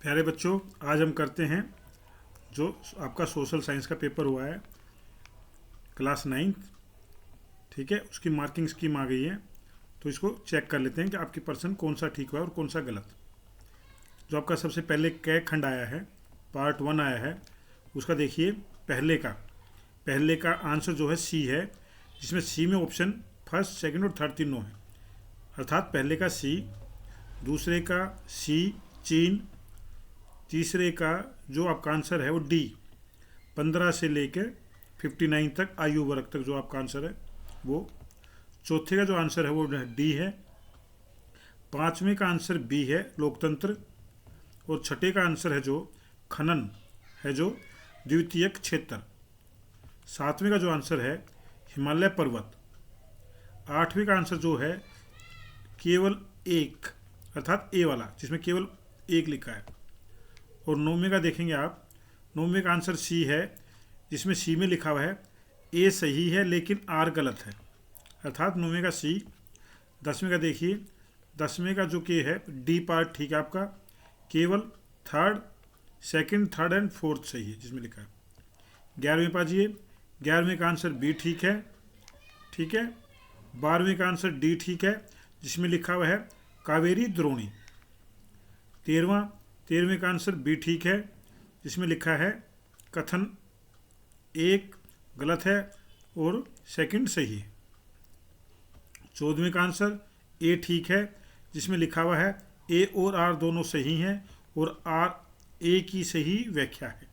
प्यारे बच्चों, आज हम करते हैं जो आपका सोशल साइंस का पेपर हुआ है क्लास 9। ठीक है, उसकी मार्किंग स्कीम आ गई है, तो इसको चेक कर लेते हैं कि आपकी पर्सन कौन सा ठीक हुआ है और कौन सा गलत। जो आपका सबसे पहले कै खंड आया है, पार्ट 1 आया है, उसका देखिए। पहले का आंसर जो है सी है, जिसमें सी में ऑप्शन फर्स्ट, सेकंड और थर्ड तीनों है। अर्थात पहले का सी, दूसरे का सी चीन, तीसरे का जो आपका आंसर है वो डी 15 से लेकर 59 तक आयु वर्ग तक जो आपका आंसर है वो। चौथे का जो आंसर है वो डी है। पांचवें का आंसर बी है लोकतंत्र। और छठे का आंसर है जो खनन है, जो द्वितीयक क्षेत्र। सातवें का जो आंसर है हिमालय पर्वत। आठवें का आंसर जो है केवल एक, अर्थात ए वाला, जिसमें केवल एक लिखा है। और नौवें का देखेंगे आप, नौवें का आंसर सी है, जिसमें सी में लिखा हुआ है ए सही है लेकिन आर गलत है, अर्थात नौवें का सी। 10वें का देखिए, 10वें का जो के है डी पार्ट ठीक है आपका, केवल third, second, third and fourth सही है जिसमें लिखा है। 11वें पाजिए, 11वें का आंसर बी ठीक है। ठीक है, 12वें का आंसर डी ठीक है, जिसमें लिखा हुआ है कावेरी द्रोणी। 13वें का आंसर बी ठीक है, जिसमें लिखा है कथन एक गलत है और सेकंड सही है। 14वें का आंसर ए ठीक है, जिसमें लिखा हुआ है ए और आर दोनों सही हैं और आर ए की सही व्याख्या है।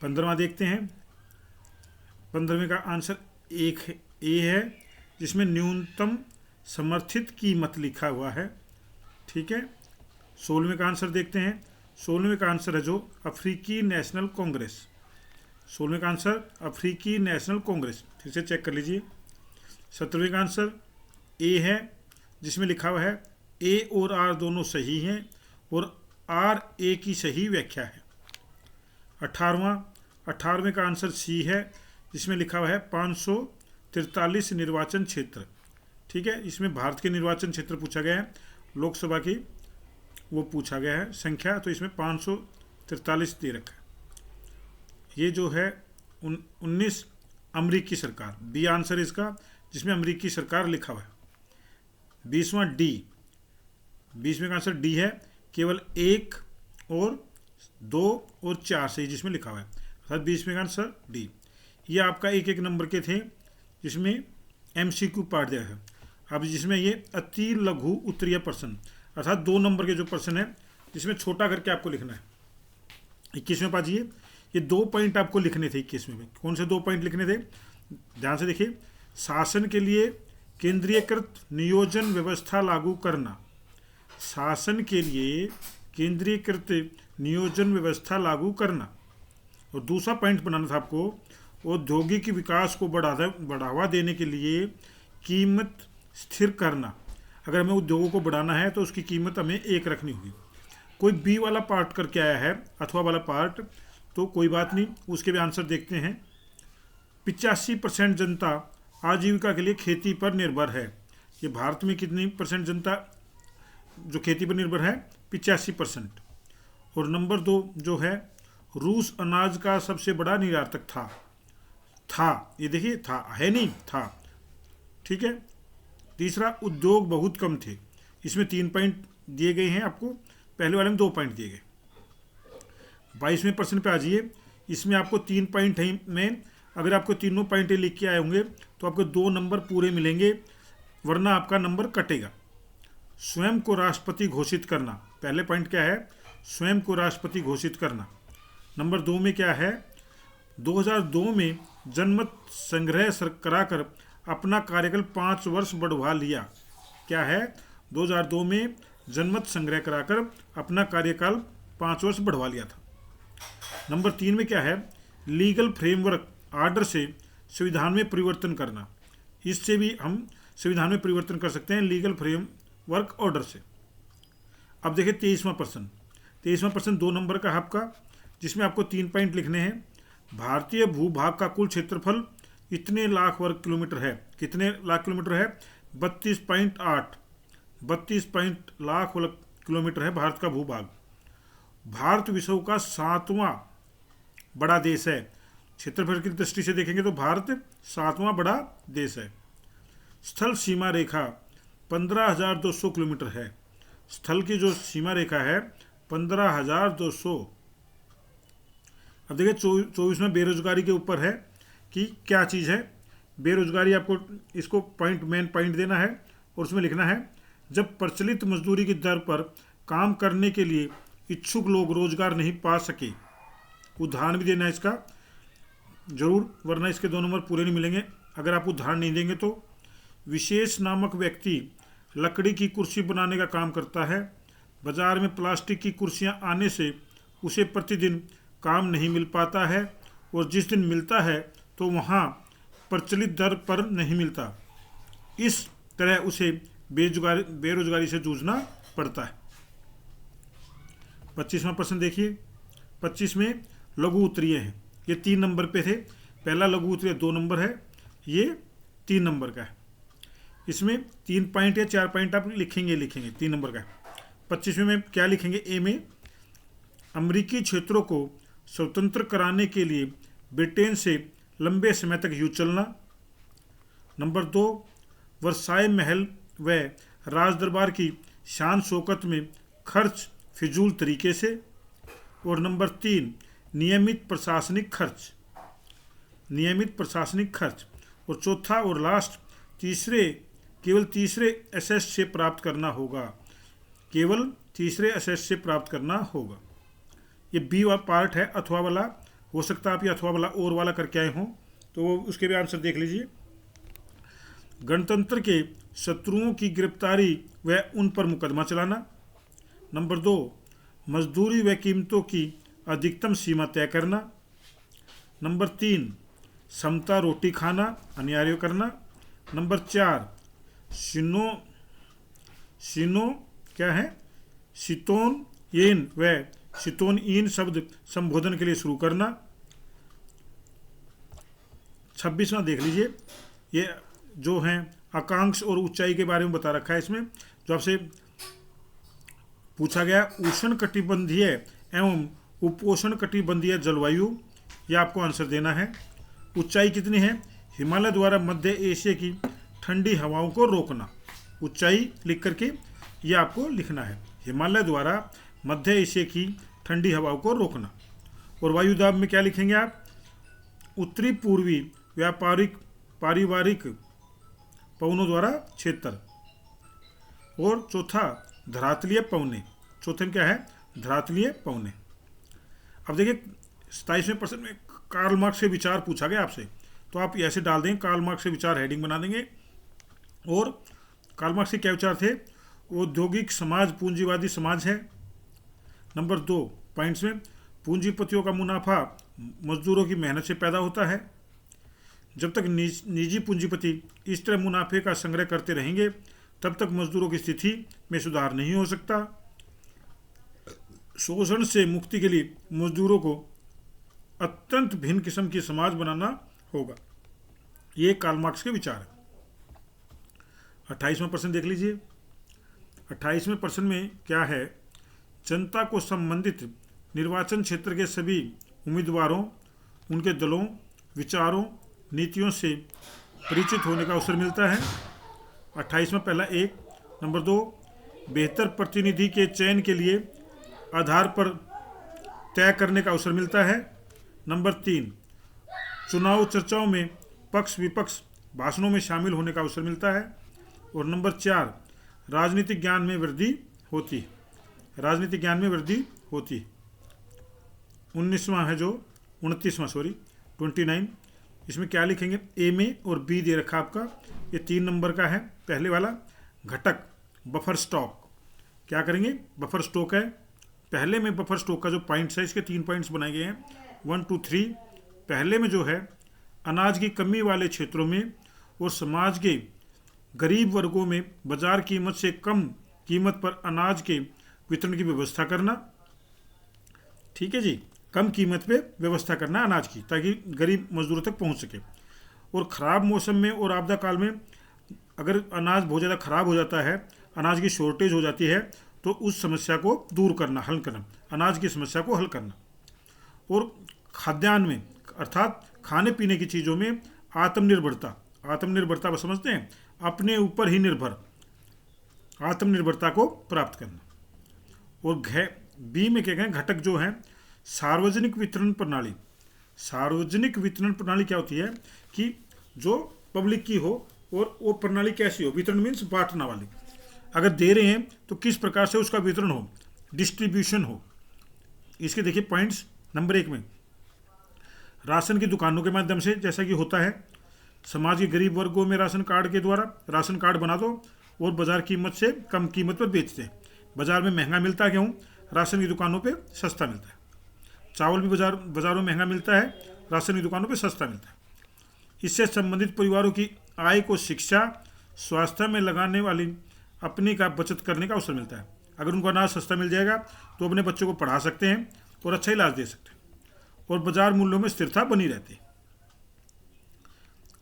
15वां देखते हैं। 15वें का आंसर एक ए है, जिसमें न्यूनतम समर्थित कीमत लिखा हुआ है। ठीक है, 16वें का आंसर देखते हैं। 16वें का आंसर है जो अफ्रीकी नेशनल कांग्रेस। 16वें का आंसर अफ्रीकी नेशनल कांग्रेस, फिर से चेक कर लीजिए। 17वें का आंसर ए है, जिसमें लिखा हुआ है ए और आर दोनों सही हैं और आर ए की सही व्याख्या है। 18वें का आंसर सी है, जिसमें लिखा हुआ है 543 निर्वाचन क्षेत्र। ठीक है, इसमें भारत के निर्वाचन क्षेत्र पूछा गया है, लोकसभा की वो पूछा गया है संख्या, तो इसमें 543 दे रखा है। ये जो है 19 अमरीकी सरकार, बी आंसर इसका, जिसमें अमरीकी सरकार लिखा हुआ है। 20वां डी, 20वें का आंसर डी है, केवल 1 और 2 और 4 सही जिसमें लिखा हुआ है, अर्थात 20वें का आंसर डी। ये आपका एक एक नंबर के थे, जिसमें MCQ पार्ट दिया है। अब जिसमें ये अति लघु उत्तरीय प्रश्न, अर्थात 2 नंबर के जो प्रश्न है, जिसमें छोटा करके आपको लिखना है। 21वें पाजिए, ये 2 पॉइंट आपको लिखने थे। 21वें में कौन से 2 पॉइंट लिखने थे, ध्यान से देखिए। शासन के लिए केंद्रीयकृत नियोजन व्यवस्था लागू करना, शासन के लिए केंद्रीयकृत नियोजन व्यवस्था लागू करना। और दूसरा पॉइंट बनाना था आपको, औद्योगिक विकास को बढ़ावा देने के लिए कीमत स्थिर करना। अगर हमें उद्योगों को बढ़ाना है तो उसकी कीमत हमें एक रखनी होगी। कोई बी वाला पार्ट करके आया है, अथवा वाला पार्ट, तो कोई बात नहीं, उसके भी आंसर देखते हैं। 85% जनता आजीविका के लिए खेती पर निर्भर है। ये भारत में कितनी परसेंट जनता जो खेती पर निर्भर है, 85%। और नंबर 2 जो है, रूस अनाज का सबसे बड़ा निर्यातक था, ये देखिए था है नहीं, था। ठीक है, तीसरा उद्योग बहुत कम थे, इसमें 3 पॉइंट दिए गए हैं आपको, पहले वाले में 2 पॉइंट दिए गए। 22वें प्रश्न पे आ जाइए, इसमें आपको 3 पॉइंट है में, अगर आपको तीनों पॉइंट लिख के आए होंगे तो आपको 2 नंबर पूरे मिलेंगे, वरना आपका नंबर कटेगा। स्वयं को राष्ट्रपति घोषित करना, पहले पॉइंट क्या है, स्वयं को राष्ट्रपति घोषित करना। नंबर 2 में क्या है, 2002 में जनमत संग्रह कराकर अपना कार्यकाल 5 वर्ष बढ़वा लिया। क्या है, 2002 में जनमत संग्रह कराकर अपना कार्यकाल 5 वर्ष बढ़वा लिया था। नंबर 3 में क्या है, लीगल फ्रेमवर्क आर्डर से संविधान में परिवर्तन करना। इससे भी हम संविधान में परिवर्तन कर सकते हैं, लीगल फ्रेमवर्क ऑर्डर से। अब देखिए 23वां प्रश्न। 23वां प्रश्न 2 नंबर का है आपका, जिसमें आपको 3 पॉइंट लिखने हैं। भारतीय भूभाग का कुल क्षेत्रफल इतने लाख वर्ग किलोमीटर है। कितने लाख किलोमीटर है, 32.8 लाख वर्ग किलोमीटर है भारत का भूभाग। भारत विश्व का 7वां बड़ा देश है। क्षेत्रफल की दृष्टि से देखेंगे तो भारत 7वां बड़ा देश है। स्थल सीमा रेखा 15,200 किलोमीटर है। स्थल की जो सीमा रेखा है 15,200। अब देखिए 24 में बेरोजगारी के ऊपर है कि क्या चीज़ है। बेरोजगारी आपको इसको मेन पॉइंट देना है और उसमें लिखना है जब प्रचलित मजदूरी की दर पर काम करने के लिए इच्छुक लोग रोजगार नहीं पा सके। उदाहरण भी देना है इसका जरूर, वरना इसके 2 नंबर पूरे नहीं मिलेंगे अगर आप उदाहरण नहीं देंगे तो। विशेष नामक व्यक्ति लकड़ी की कुर्सी बनाने का काम करता है। बाजार में प्लास्टिक की कुर्सियां आने से उसे प्रतिदिन काम नहीं मिल पाता है और जिस दिन मिलता है तो वहां प्रचलित दर पर नहीं मिलता। इस तरह उसे बेरोजगारी से जूझना पड़ता है। 25वां प्रश्न देखिए। 25 में लघु उत्तरीय है। ये 3 नंबर पे थे। पहला लघु उत्तरीय 2 नंबर है, ये 3 नंबर का है। इसमें 3 पॉइंट या 4 पॉइंट आप लिखेंगे 3 नंबर का है। 25वें में क्या लिखेंगे? ए में अमेरिकी क्षेत्रों को स्वतंत्र कराने के लिए ब्रिटेन से लंबे समय तक युद्ध चलना। नंबर 2 वर्साय महल व राजदरबार की शान शौकत में खर्च फिजूल तरीके से। और नंबर 3 नियमित प्रशासनिक खर्च। और चौथा और लास्ट केवल तीसरे एसेस से प्राप्त करना होगा। ये बी वाला पार्ट है, अथवा वाला। हो सकता है आप ये अथवा वाला और वाला करके आए हों तो उसके भी आंसर देख लीजिए। गणतंत्र के शत्रुओं की गिरफ्तारी व उन पर मुकदमा चलाना। नंबर 2 मजदूरी व कीमतों की अधिकतम सीमा तय करना। नंबर 3 समता रोटी खाना अनिवार्य करना। नंबर 4 क्या है? शितोन येन व शितोन इन शब्द संबोधन के लिए शुरू करना। 26वां देख लीजिए। ये जो है अक्षांश और ऊंचाई के बारे में बता रखा है इसमें, जो आपसे पूछा गया उष्ण कटिबंधीय एवं उपोष्ण कटिबंधीय जलवायु, ये आपको आंसर देना है। ऊंचाई कितनी है? हिमालय द्वारा मध्य एशिया की ठंडी हवाओं को रोकना। ऊंचाई लिख करके ये आपको लिखना है, हिमालय द्वारा मध्य एशिया की ठंडी हवाओं को रोकना। और वायुदाब में क्या लिखेंगे आप? उत्तरी पूर्वी पारिवारिक पवनों द्वारा क्षेत्र। और चौथा धरातलीय पवने। चौथे में क्या है? धरातलीय पवने। अब देखिए 27वें प्रश्न में कार्ल मार्क्स के विचार पूछा गया आपसे, तो आप ऐसे डाल देंगे कार्ल मार्क्स के विचार, हेडिंग बना देंगे। और कार्ल मार्क्स के क्या विचार थे? औद्योगिक समाज पूंजीवादी समाज है। नंबर 2 पॉइंट्स में पूंजीपतियों का मुनाफा मजदूरों की मेहनत से पैदा होता है। जब तक निजी पूंजीपति इस तरह मुनाफे का संग्रह करते रहेंगे तब तक मजदूरों की स्थिति में सुधार नहीं हो सकता। शोषण से मुक्ति के लिए मजदूरों को अत्यंत भिन्न किस्म की समाज बनाना होगा। ये कार्ल मार्क्स के विचार है। 28वां प्रश्न देख लीजिए। 28वें प्रश्न में क्या है? जनता को संबंधित निर्वाचन क्षेत्र के सभी उम्मीदवारों, उनके दलों, विचारों, नीतियों से परिचित होने का अवसर मिलता है। 28वां पहला 1। नंबर 2 बेहतर प्रतिनिधि के चयन के लिए आधार पर तय करने का अवसर मिलता है। नंबर 3 चुनाव चर्चाओं में पक्ष विपक्ष भाषणों में शामिल होने का अवसर मिलता है। और नंबर 4 राजनीतिक ज्ञान में वृद्धि होती है। 29। इसमें क्या लिखेंगे? ए में और बी दे रखा आपका, ये 3 नंबर का है। पहले वाला घटक बफर स्टॉक, क्या करेंगे? बफर स्टॉक है। पहले में बफर स्टॉक का जो पॉइंट्स है, इसके 3 पॉइंट्स बनाए गए हैं 1 2 3। पहले में जो है अनाज की कमी वाले क्षेत्रों में और समाज के गरीब वर्गों में बाजार कीमत से कम कीमत पर अनाज के वितरण की व्यवस्था करना। ठीक है जी, कम कीमत पे व्यवस्था करना अनाज की, ताकि गरीब मजदूरों तक पहुंच सके। और ख़राब मौसम में और आपदा काल में अगर अनाज बहुत ज़्यादा ख़राब हो जाता है, अनाज की शॉर्टेज हो जाती है, तो उस समस्या को दूर करना, हल करना, अनाज की समस्या को हल करना। और खाद्यान्न में अर्थात खाने पीने की चीज़ों में आत्मनिर्भरता, आत्मनिर्भरता समझते हैं, अपने ऊपर ही निर्भर, आत्मनिर्भरता को प्राप्त करना। और बी में क्या कहें, घटक जो है सार्वजनिक वितरण प्रणाली। सार्वजनिक वितरण प्रणाली क्या होती है कि जो पब्लिक की हो, और वो प्रणाली कैसी हो, वितरण मीन्स बांटना वाली, अगर दे रहे हैं तो किस प्रकार से उसका वितरण हो, डिस्ट्रीब्यूशन हो। इसके देखिए पॉइंट्स, नंबर 1 में राशन की दुकानों के माध्यम से, जैसा कि होता है समाज के गरीब वर्गों में राशन कार्ड के द्वारा राशन कार्ड बना दो और बाजार कीमत से कम कीमत पर बेचते हैं। बाजार में महंगा मिलता है गेहूँ, राशन की दुकानों पे सस्ता मिलता है। चावल भी बाजारों में महंगा मिलता है, राशन की दुकानों पे सस्ता मिलता है। इससे संबंधित परिवारों की आय को शिक्षा स्वास्थ्य में लगाने वाली अपनी का बचत करने का अवसर मिलता है। अगर उनको अनाज सस्ता मिल जाएगा तो अपने बच्चों को पढ़ा सकते हैं और अच्छा इलाज दे सकते हैं, और बाजार मूल्यों में स्थिरता बनी रहती है।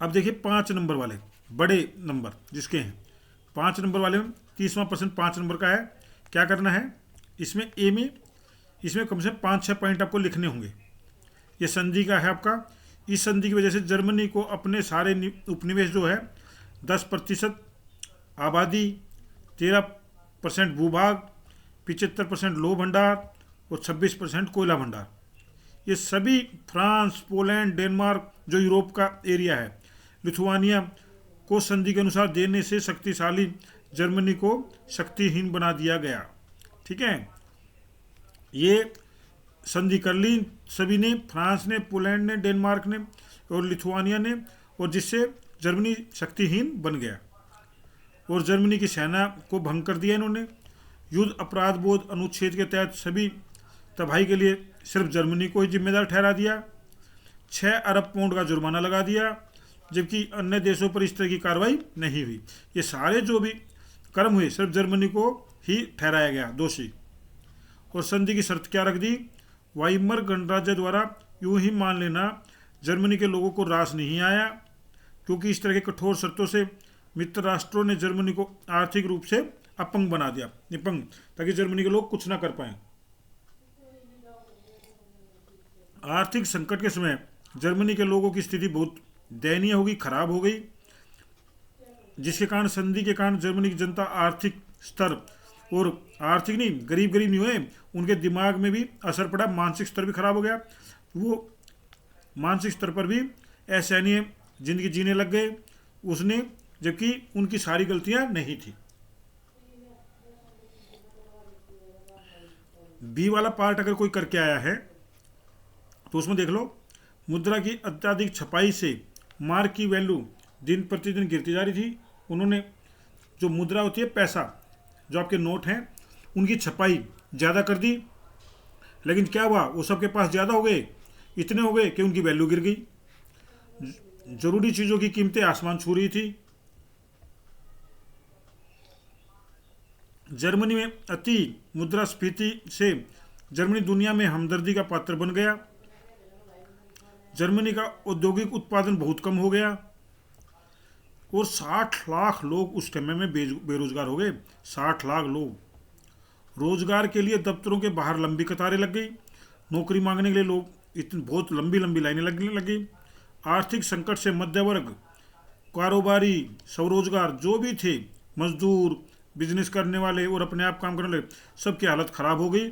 अब देखिए 5 नंबर वाले बड़े नंबर जिसके हैं, 5 नंबर वाले में 30वां प्रश्न 5 नंबर का है। क्या करना है इसमें, ए में इसमें कम से कम 5-6 पॉइंट आपको लिखने होंगे। ये संधि का है आपका। इस संधि की वजह से जर्मनी को अपने सारे उपनिवेश जो है 10% आबादी, 13% भूभाग, 75% लौह भंडार और 26% कोयला भंडार, ये सभी फ्रांस, पोलैंड, डेनमार्क जो यूरोप का एरिया है, लिथुआनिया को संधि के अनुसार देने से शक्तिशाली जर्मनी को शक्तिहीन बना दिया गया। ठीक है, ये संधि कर ली सभी ने, फ्रांस ने, पोलैंड ने, डेनमार्क ने और लिथुआनिया ने, और जिससे जर्मनी शक्तिहीन बन गया और जर्मनी की सेना को भंग कर दिया इन्होंने। युद्ध अपराध बोध अनुच्छेद के तहत सभी तबाही के लिए सिर्फ जर्मनी को ही जिम्मेदार ठहरा दिया। 6 अरब पाउंड का जुर्माना लगा दिया, जबकि अन्य देशों पर इस तरह की कार्रवाई नहीं हुई। ये सारे जो भी कर्म हुए सिर्फ जर्मनी को ही ठहराया गया दोषी। और संधि की शर्त क्या रख दी, वाइमर गणराज्य द्वारा यूं ही मान लेना जर्मनी के लोगों को रास नहीं आया, क्योंकि इस तरह के कठोर शर्तों से मित्र राष्ट्रों ने जर्मनी को आर्थिक रूप से अपंग बना दिया, निपंग, ताकि जर्मनी के लोग कुछ ना कर पाए। आर्थिक संकट के समय जर्मनी के लोगों की स्थिति बहुत दयनीय होगी, खराब हो गई, जिसके कारण संधि के कारण जर्मनी की जनता आर्थिक स्तर, और आर्थिक नहीं, गरीब नहीं हुए, उनके दिमाग में भी असर पड़ा, मानसिक स्तर भी खराब हो गया। वो मानसिक स्तर पर भी असहनीय जिंदगी जीने लग गए उसने, जबकि उनकी सारी गलतियां नहीं थी। बी वाला पार्ट अगर कोई करके आया है तो उसमें देख लो, मुद्रा की अत्यधिक छपाई से मार्क की वैल्यू दिन प्रतिदिन गिरती जा रही थी। उन्होंने जो मुद्रा होती है, पैसा, जो आपके नोट हैं, उनकी छपाई ज़्यादा कर दी, लेकिन क्या हुआ, वो सबके पास ज़्यादा हो गए, इतने हो गए कि उनकी वैल्यू गिर गई। जरूरी चीज़ों की कीमतें आसमान छू रही थी। जर्मनी में अति मुद्रास्फीति से जर्मनी दुनिया में हमदर्दी का पात्र बन गया। जर्मनी का औद्योगिक उत्पादन बहुत कम हो गया और 60 लाख लोग उस समय में बेरोजगार हो गए। 60 लाख लोग। रोजगार के लिए दफ्तरों के बाहर लंबी कतारें लग गई। नौकरी मांगने के लिए लोग इतनी बहुत लंबी लंबी लाइनें लगने लगी। आर्थिक संकट से मध्य वर्ग, कारोबारी, स्वरोजगार जो भी थे, मजदूर, बिजनेस करने वाले और अपने आप काम करने वाले, सबकी हालत खराब हो गई।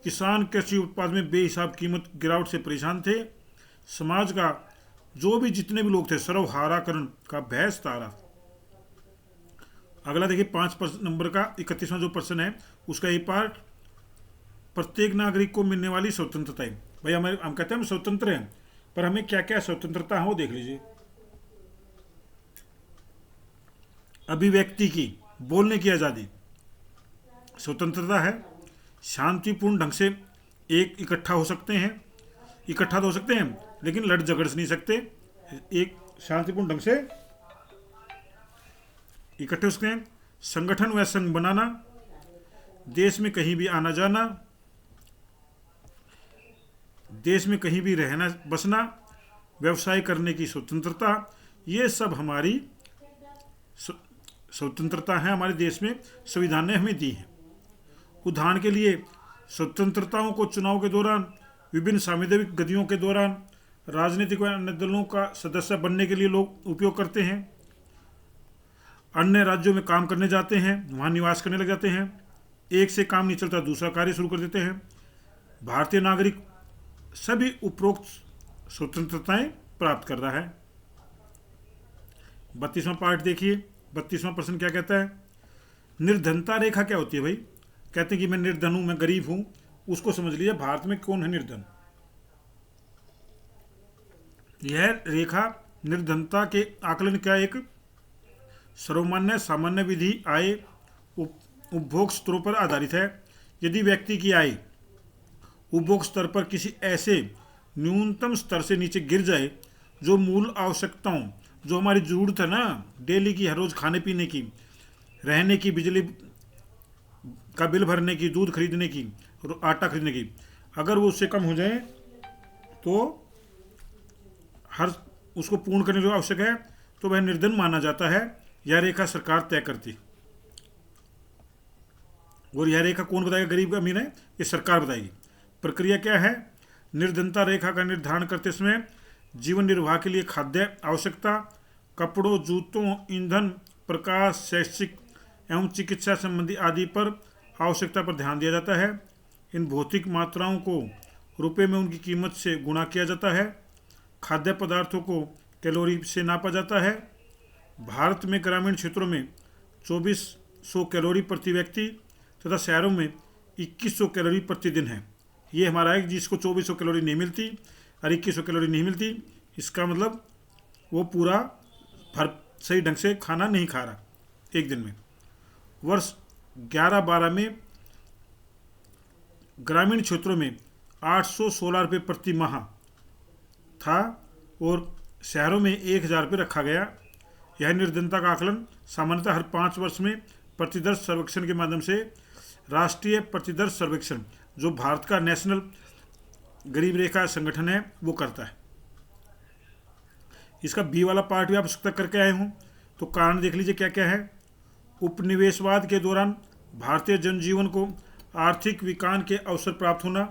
किसान कृषि उत्पाद में बेहिसाब कीमत गिरावट से परेशान थे। समाज का जो भी जितने भी लोग थे, सर्वहाराकरण का भय सता रहा। अगला देखिए 5 नंबर का 31वां जो प्रश्न है, उसका ये पार्ट, प्रत्येक नागरिक को मिलने वाली स्वतंत्रता है। भाई हम कहते हैं हम स्वतंत्र हैं, पर हमें क्या क्या स्वतंत्रता है वो देख लीजिए। अभिव्यक्ति की, बोलने की आज़ादी स्वतंत्रता है। शांतिपूर्ण ढंग से इकट्ठा हो सकते हैं, इकट्ठा तो हो सकते हैं लेकिन लड़ झगड़ नहीं सकते। एक शांतिपूर्ण ढंग से इकट्ठे हो सकते हैं। संगठन व संघ बनाना, देश में कहीं भी आना जाना, देश में कहीं भी रहना बसना, व्यवसाय करने की स्वतंत्रता, ये सब हमारी स्वतंत्रता है, हमारे देश में संविधान ने हमें दी है। उदाहरण के लिए स्वतंत्रताओं को चुनाव के दौरान, विभिन्न सांविधिक गतियों के दौरान, राजनीतिक व अन्य दलों का सदस्य बनने के लिए लोग उपयोग करते हैं, अन्य राज्यों में काम करने जाते हैं, वहाँ निवास करने लग जाते हैं, एक से काम नहीं चलता दूसरा कार्य शुरू कर देते हैं। भारतीय नागरिक सभी उपरोक्त स्वतंत्रताएं प्राप्त कर रहा है। 32वां पार्ट देखिए, 32वां प्रश्न क्या कहता है? निर्धनता रेखा क्या होती है भाई? कहते हैं कि मैं निर्धन हूं, मैं गरीब हूं, उसको समझ लीजिए भारत में कौन है निर्धन। यह रेखा निर्धनता के आकलन का एक सर्वमान्य सामान्य विधि आय उपभोग स्तरों पर आधारित है। यदि व्यक्ति की आय उपभोग स्तर पर किसी ऐसे न्यूनतम स्तर से नीचे गिर जाए जो मूल आवश्यकताओं, जो हमारी जरूरत है ना डेली की, हर रोज खाने पीने की, रहने की, बिजली का बिल भरने की, दूध खरीदने की, आटा खरीदने की, अगर वो उससे कम हो जाए तो हर उसको पूर्ण करने जो आवश्यक है तो वह निर्धन माना जाता है। यह रेखा सरकार तय करती। और यह रेखा कौन बताएगा गरीब का अमीर है? ये सरकार बताएगी। प्रक्रिया क्या है? निर्धनता रेखा का निर्धारण करते समय जीवन निर्वाह के लिए खाद्य आवश्यकता, कपड़ों, जूतों, ईंधन, प्रकाश, शैक्षिक एवं चिकित्सा संबंधी आदि पर आवश्यकता पर ध्यान दिया जाता है। इन भौतिक मात्राओं को रुपए में उनकी कीमत से गुणा किया जाता है। खाद्य पदार्थों को कैलोरी से नापा जाता है। भारत में ग्रामीण क्षेत्रों में 2400 कैलोरी प्रति व्यक्ति तथा शहरों में 2100 कैलोरी प्रतिदिन है। ये हमारा है जिसको 2400 कैलोरी नहीं मिलती और 2100 कैलोरी नहीं मिलती, इसका मतलब वो पूरा भर सही ढंग से खाना नहीं खा रहा एक दिन में। वर्ष 11-12 में ग्रामीण क्षेत्रों में 816 रुपये प्रति माह था और शहरों में 1000 रुपये रखा गया। यह निर्धनता का आकलन सामान्यतः हर 5 वर्ष में प्रतिदर्श सर्वेक्षण के माध्यम से राष्ट्रीय प्रतिदर्श सर्वेक्षण, जो भारत का नेशनल गरीब रेखा संगठन है, वो करता है। इसका बी वाला पार्ट भी आप पुस्तक करके आए हों तो कारण देख लीजिए क्या क्या है। उपनिवेशवाद के दौरान भारतीय जनजीवन को आर्थिक विकास के अवसर प्राप्त होना,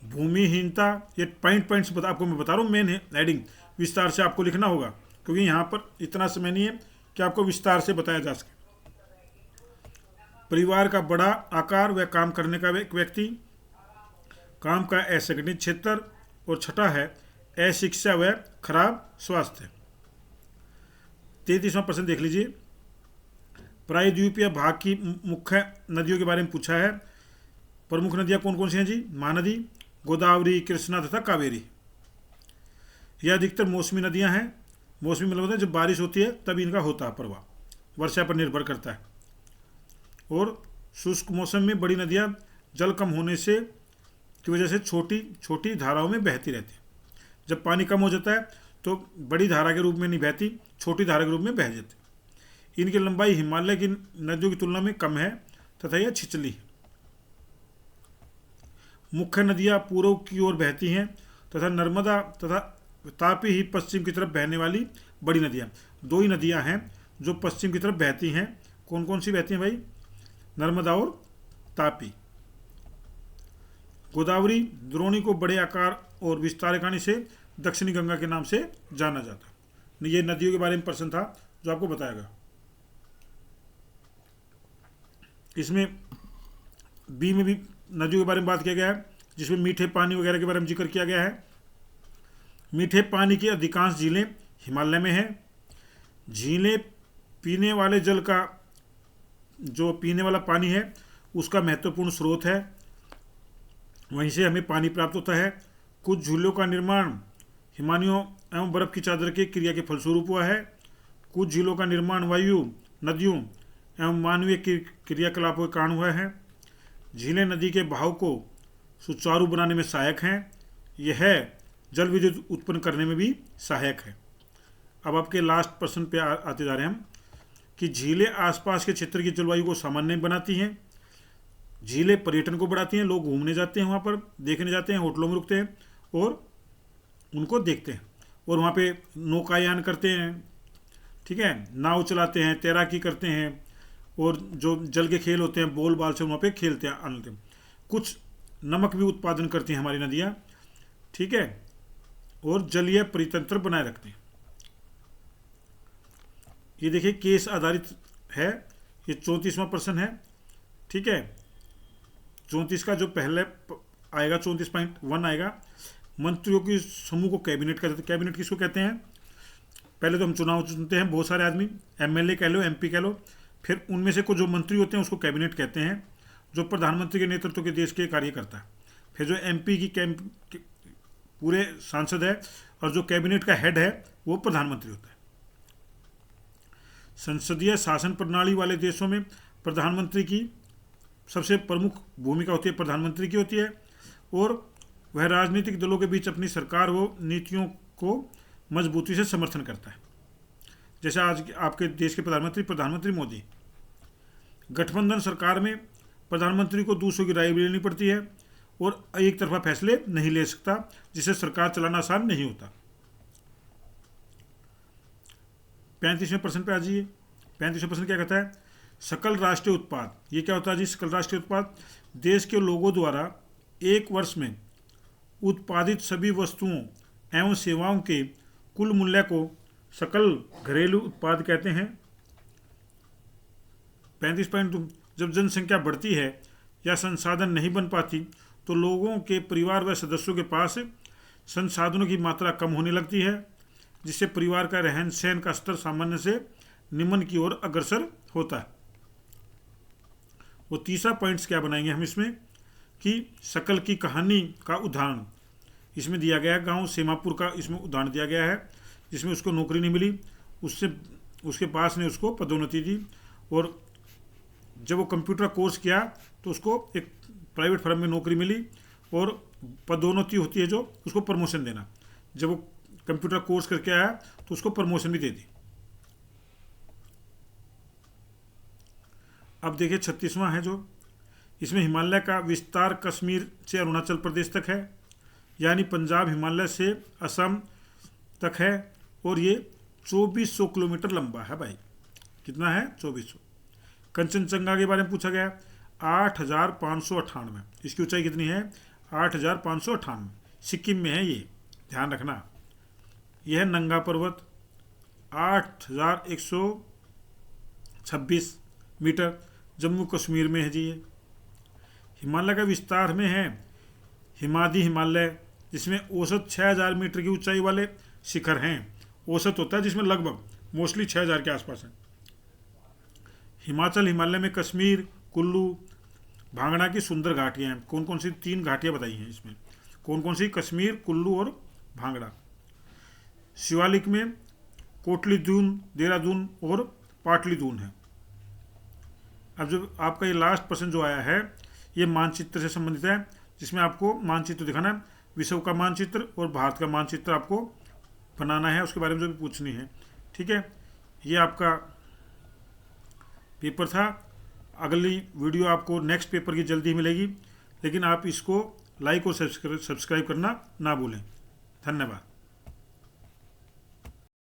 भूमिहीनता, ये पॉइंट्स आपको मैं बता रहा हूँ, मेन हेडिंग विस्तार से आपको लिखना होगा क्योंकि यहाँ पर इतना समय नहीं है कि आपको विस्तार से बताया जा सके। परिवार का बड़ा आकार व काम करने का व्यक्ति, काम का असंगठित क्षेत्र, और छठा है अशिक्षा व खराब स्वास्थ्य। 33वां प्रश्न देख लीजिए। प्रायद्वीपीय भाग की मुख्य नदियों के बारे में पूछा है। प्रमुख नदियां कौन कौन सी हैं जी? महानदी, गोदावरी, कृष्णा तथा कावेरी। यह अधिकतर मौसमी नदियां हैं। मौसमी मतलब होता है जब बारिश होती है तब इनका होता है प्रवाह, वर्षा पर निर्भर करता है। और शुष्क मौसम में बड़ी नदियां जल कम होने से की वजह से छोटी छोटी धाराओं में बहती रहती है। जब पानी कम हो जाता है तो बड़ी धारा के रूप में नहीं बहती, छोटी धारा के रूप में बह जाती। इनकी लंबाई हिमालय की नदियों की तुलना में कम है तथा यह छिछली है। मुख्य नदियां पूर्व की ओर बहती हैं तथा नर्मदा तथा तापी ही पश्चिम की तरफ बहने वाली बड़ी नदियां। दो ही नदियां हैं जो पश्चिम की तरफ बहती हैं। कौन कौन सी बहती हैं भाई? नर्मदा और तापी। गोदावरी द्रोणी को बड़े आकार और विस्तार कहानी से दक्षिणी गंगा के नाम से जाना जाता है। ये नदियों के बारे में प्रश्न था जो आपको बताएगा। इसमें बी में भी नदियों के बारे में बात किया गया है जिसमें मीठे पानी वगैरह के बारे में जिक्र किया गया है। मीठे पानी की अधिकांश झीलें हिमालय में हैं। झीलें पीने वाले जल का, जो पीने वाला पानी है उसका महत्वपूर्ण स्रोत है, वहीं से हमें पानी प्राप्त होता है। कुछ झीलों का निर्माण हिमानियों एवं बर्फ की चादर की क्रिया के फलस्वरूप हुआ है। कुछ झीलों का निर्माण वायु, नदियों एवं मानवीय क्रियाकलापों के कारण हुआ है। झीलें नदी के बहाव को सुचारू बनाने में सहायक हैं। यह जल विद्युत उत्पन्न करने में भी सहायक है। अब आपके लास्ट प्रश्न पे आते जा रहे हैं हम कि झीलें आसपास के क्षेत्र की जलवायु को सामान्य बनाती हैं। झीलें पर्यटन को बढ़ाती हैं। लोग घूमने जाते हैं, वहाँ पर देखने जाते हैं, होटलों में रुकते हैं और उनको देखते हैं और वहाँ पे नौकायान करते हैं, ठीक है, नाव चलाते हैं, तैराकी करते हैं और जो जल के खेल होते हैं बॉल बाल से वहाँ पे खेलते हैं आनंद। कुछ नमक भी उत्पादन करती हैं हमारी नदियाँ, ठीक है, और जलीय परितंत्र बनाए रखते हैं। ये देखिए केस आधारित है, ये 34वां प्रश्न है, ठीक है। 34 का जो पहले आएगा 34.1 आएगा, मंत्रियों के समूह को कैबिनेट कहते हैं। कैबिनेट किसको कहते हैं? पहले तो हम चुनाव चुनते हैं बहुत सारे आदमी, एमएलए कह लो, एमपी कह लो, फिर उनमें से कुछ जो मंत्री होते हैं उसको कैबिनेट कहते हैं, जो प्रधानमंत्री के नेतृत्व के देश के कार्य करता है। फिर जो एमपी की पूरे सांसद है, और जो कैबिनेट का हेड है वो प्रधानमंत्री होता है। संसदीय शासन प्रणाली वाले देशों में प्रधानमंत्री की सबसे प्रमुख भूमिका होती है, प्रधानमंत्री की होती है, और वह राजनीतिक दलों के बीच अपनी सरकार व नीतियों को मजबूती से समर्थन करता है। जैसे आज आपके देश के प्रधानमंत्री मोदी, गठबंधन सरकार में प्रधानमंत्री को दूसरों की राय भी लेनी पड़ती है और एक तरफा फैसले नहीं ले सकता, जिससे सरकार चलाना आसान नहीं होता। 35वें प्रश्न पे आ जाइए। 35वां प्रश्न क्या कहता है? सकल राष्ट्रीय उत्पाद। ये क्या होता है जी? सकल राष्ट्रीय उत्पाद देश के लोगों द्वारा एक वर्ष में उत्पादित सभी वस्तुओं एवं सेवाओं के कुल मूल्य को सकल घरेलू उत्पाद कहते हैं। 35.2 जब जनसंख्या बढ़ती है या संसाधन नहीं बन पाती तो लोगों के परिवार व सदस्यों के पास संसाधनों की मात्रा कम होने लगती है, जिससे परिवार का रहन सहन का स्तर सामान्य से निम्न की ओर अग्रसर होता है। वो तीसरा पॉइंट्स क्या बनाएंगे हम इसमें कि सकल की कहानी का उदाहरण इसमें दिया गया है। गांव सेमापुर का इसमें उदाहरण दिया गया है, जिसमें उसको नौकरी नहीं मिली, उसके पास ने उसको पदोन्नति दी, और जब वो कंप्यूटर कोर्स किया तो उसको एक प्राइवेट फर्म में नौकरी मिली, और पदोन्नति होती है जो उसको प्रमोशन देना। जब वो कंप्यूटर कोर्स करके आया तो उसको प्रमोशन भी दे दी। अब देखिए 36वां है जो, इसमें हिमालय का विस्तार कश्मीर से अरुणाचल प्रदेश तक है, यानी पंजाब हिमालय से असम तक है, और ये 2400 किलोमीटर लंबा है भाई। कितना है? 2400। कंचनजंगा के बारे में पूछा गया, 8598। इसकी ऊंचाई कितनी है? 8598। सिक्किम में है ये, ध्यान रखना। यह है नंगा पर्वत, 8126 मीटर, जम्मू कश्मीर में है जी ये। हिमालय का विस्तार में है हिमादी हिमालय, जिसमें औसत 6000 मीटर की ऊंचाई वाले शिखर हैं। औसत होता है जिसमें लगभग मोस्टली 6000 के आसपास है। हिमाचल हिमालय में कश्मीर, कुल्लू, भांगड़ा की सुंदर घाटियाँ हैं। कौन कौन सी? 3 घाटियाँ बताई हैं इसमें। कौन कौन सी? कश्मीर, कुल्लू और भांगड़ा। शिवालिक में कोटली दून, देहरादून और पाटली दून है। अब जो आपका ये लास्ट प्रश्न जो आया है ये मानचित्र से संबंधित है, जिसमें आपको मानचित्र दिखाना है, विश्व का मानचित्र और भारत का मानचित्र आपको बनाना है, उसके बारे में जो भी पूछनी है, ठीक है। ये आपका पेपर था। अगली वीडियो आपको नेक्स्ट पेपर की जल्दी ही मिलेगी, लेकिन आप इसको लाइक और सब्सक्राइब करना ना भूलें। धन्यवाद।